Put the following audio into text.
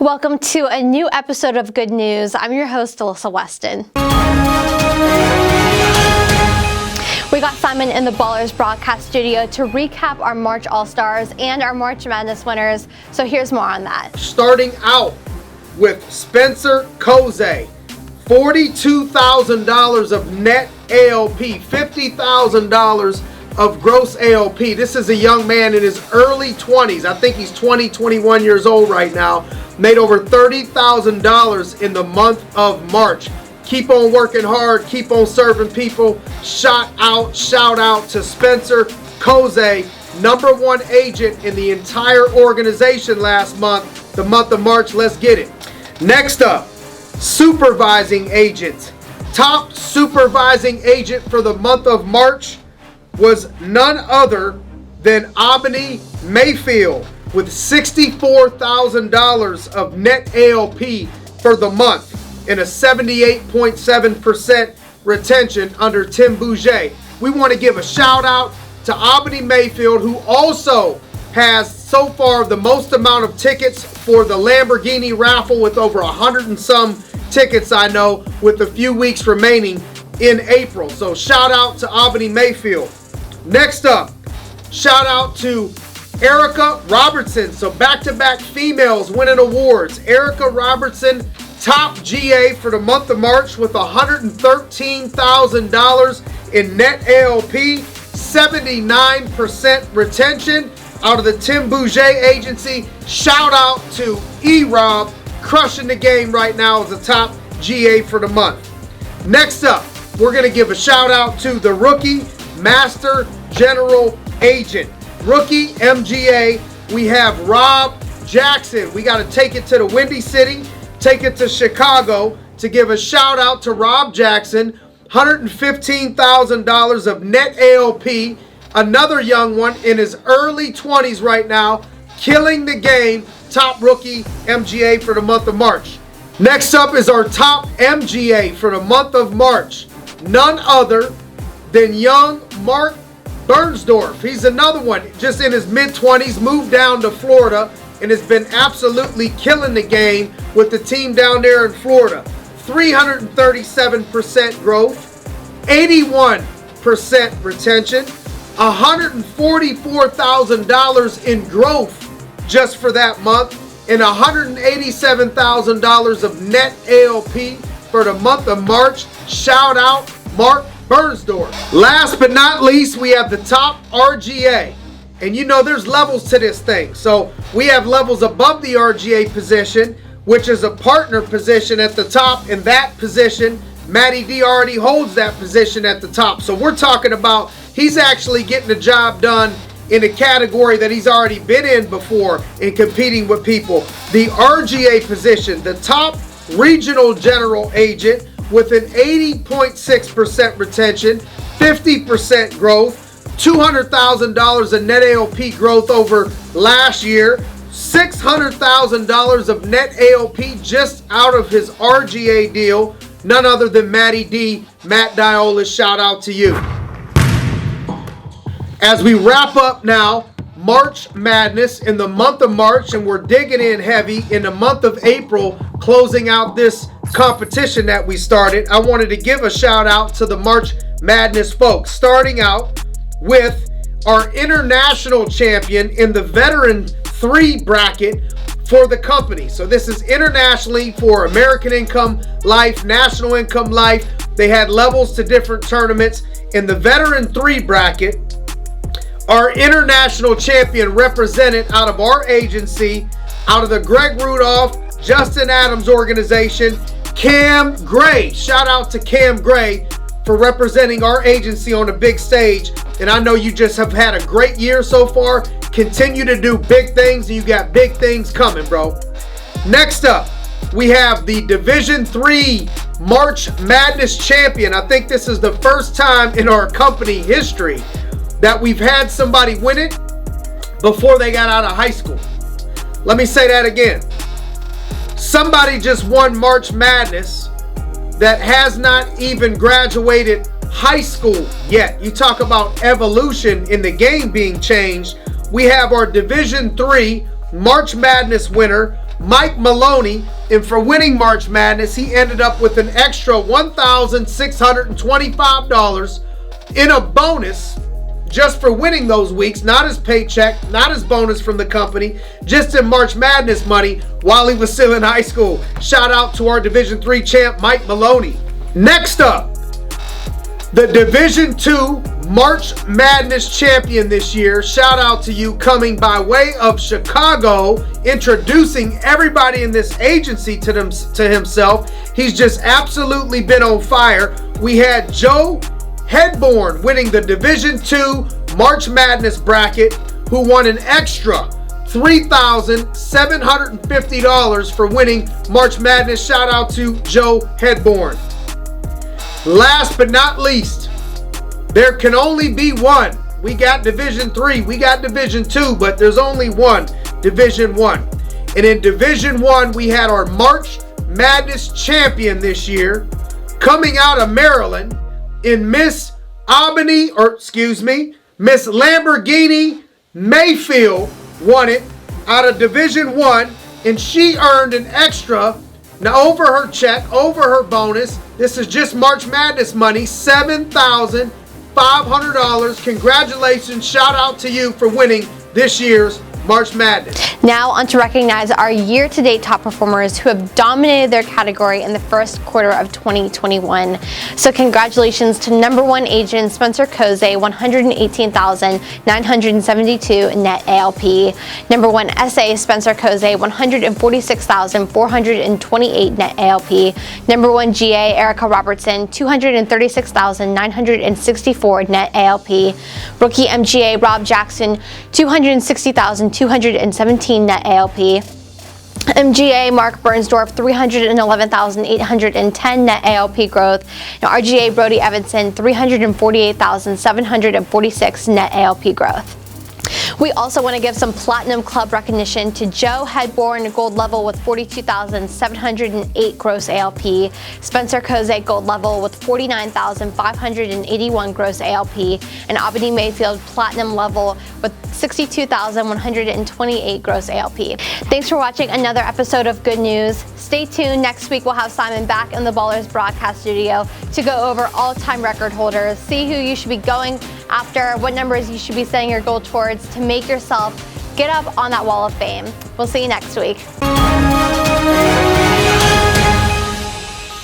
Welcome to a new episode of Good News. I'm your host, Alyssa Weston. We got Simon in the Ballers broadcast studio to recap our March All-Stars and our March Madness winners. So here's more on that. Starting out with Spencer Coze, $42,000 of net ALP, $50,000 of gross ALP. This is a young man in his early 20s. I think he's 21 years old right now. Made over $30,000 in the month of March. Keep on working hard, keep on serving people. Shout out to Spencer Coze, #1 agent in the entire organization last month, the month of March. Let's get it. Next up, supervising agent. Top supervising agent for the month of March was none other than Albany Mayfield with $64,000 of net ALP for the month and a 78.7% retention under Tim Bouger. We want to give a shout out to Albany Mayfield, who also has so far the most amount of tickets for the Lamborghini raffle with over 100 and some tickets, I know, with a few weeks remaining in April. So shout out to Albany Mayfield. Next up, shout out to Erica Robertson. So back-to-back females winning awards. Erica Robertson, top GA for the month of March with $113,000 in net ALP, 79% retention out of the Tim Bouger agency. Shout out to E-Rob, crushing the game right now as a top GA for the month. Next up, we're going to give a shout out to the rookie master general agent. Rookie MGA, we have Rob Jackson. We got to take it to the Windy City, take it to Chicago to give a shout out to Rob Jackson. $115,000 of net ALP. Another young one in his early 20s right now, killing the game. Top rookie MGA for the month of March. Next up is our top MGA for the month of March. None other than young Mark Bernsdorf. He's another one just in his mid-20s, moved down to Florida and has been absolutely killing the game with the team down there in Florida. 337% growth, 81% retention, $144,000 in growth just for that month, and $187,000 of net ALP for the month of March. Shout out Mark Bernsdorf. Last but not least, we have the top RGA. And you know there's levels to this thing. So we have levels above the RGA position, which is a partner position at the top. In that position, Matty D already holds that position at the top. So we're talking about he's actually getting the job done in a category that he's already been in before in competing with people. The RGA position, the top regional general agent, with an 80.6% retention, 50% growth, $200,000 in net ALP growth over last year, $600,000 of net ALP just out of his RGA deal. None other than Matty D. Matt Diola, shout out to you. As we wrap up now, March Madness in the month of March, and we're digging in heavy in the month of April, closing out this competition that we started. I wanted to give a shout out to the March Madness folks, starting out with our international champion in the veteran 3 bracket for the company. So this is internationally for American Income Life, National Income Life. They had levels to different tournaments. In the veteran 3 bracket, our international champion represented out of our agency, out of the Greg Rudolph, Justin Adams organization, Cam Gray. Shout out to Cam Gray for representing our agency on the big stage. And I know you just have had a great year so far. Continue to do big things, and you got big things coming, bro. Next up, we have the Division 3 March Madness champion. I think this is the first time in our company history that we've had somebody win it before they got out of high school. Let me say that again. Somebody just won March Madness that has not even graduated high school yet. You talk about evolution in the game being changed. We have our Division 3 March Madness winner Mike Maloney, and for winning March Madness, he ended up with an extra $1,625 in a bonus just for winning those weeks, not his paycheck, not his bonus from the company, just in March Madness money while he was still in high school. Shout out to our Division III champ, Mike Maloney. Next up, the Division II March Madness champion this year. Shout out to you, coming by way of Chicago, introducing everybody in this agency to himself. He's just absolutely been on fire. We had Joe Headborn winning the Division II March Madness bracket, who won an extra $3,750 for winning March Madness. Shout out to Joe Headborn. Last but not least, there can only be one. We got Division III, we got Division II, but there's only one, Division I. And in Division I, we had our March Madness champion this year, coming out of Maryland, in Miss Lamborghini Mayfield won it out of Division I, and she earned an extra, now over her check, over her bonus, this is just March Madness money, $7,500. Congratulations, shout out to you for winning this year's March Madness. Now on to recognize our year-to-date top performers who have dominated their category in the first quarter of 2021. So congratulations to number 1 agent Spencer Koze, $118,972 net ALP. Number 1 SA Spencer Koze, $146,428 net ALP. Number 1 GA Erica Robertson, $236,964 net ALP. Rookie MGA Rob Jackson, $260,217 net ALP. MGA Mark Bernsdorf, $311,810 net ALP growth. Now RGA Brody Evanson, $348,746 net ALP growth. We also want to give some Platinum Club recognition to Joe Headborn, gold level with 42,708 gross ALP, Spencer Koze, gold level with 49,581 gross ALP, and Albany Mayfield, platinum level with 62,128 gross ALP. Thanks for watching another episode of Good News. Stay tuned. Next week we'll have Simon back in the Ballers broadcast studio to go over all-time record holders, see who you should be going after, what numbers you should be setting your goal towards to make yourself get up on that wall of fame. We'll see you next week.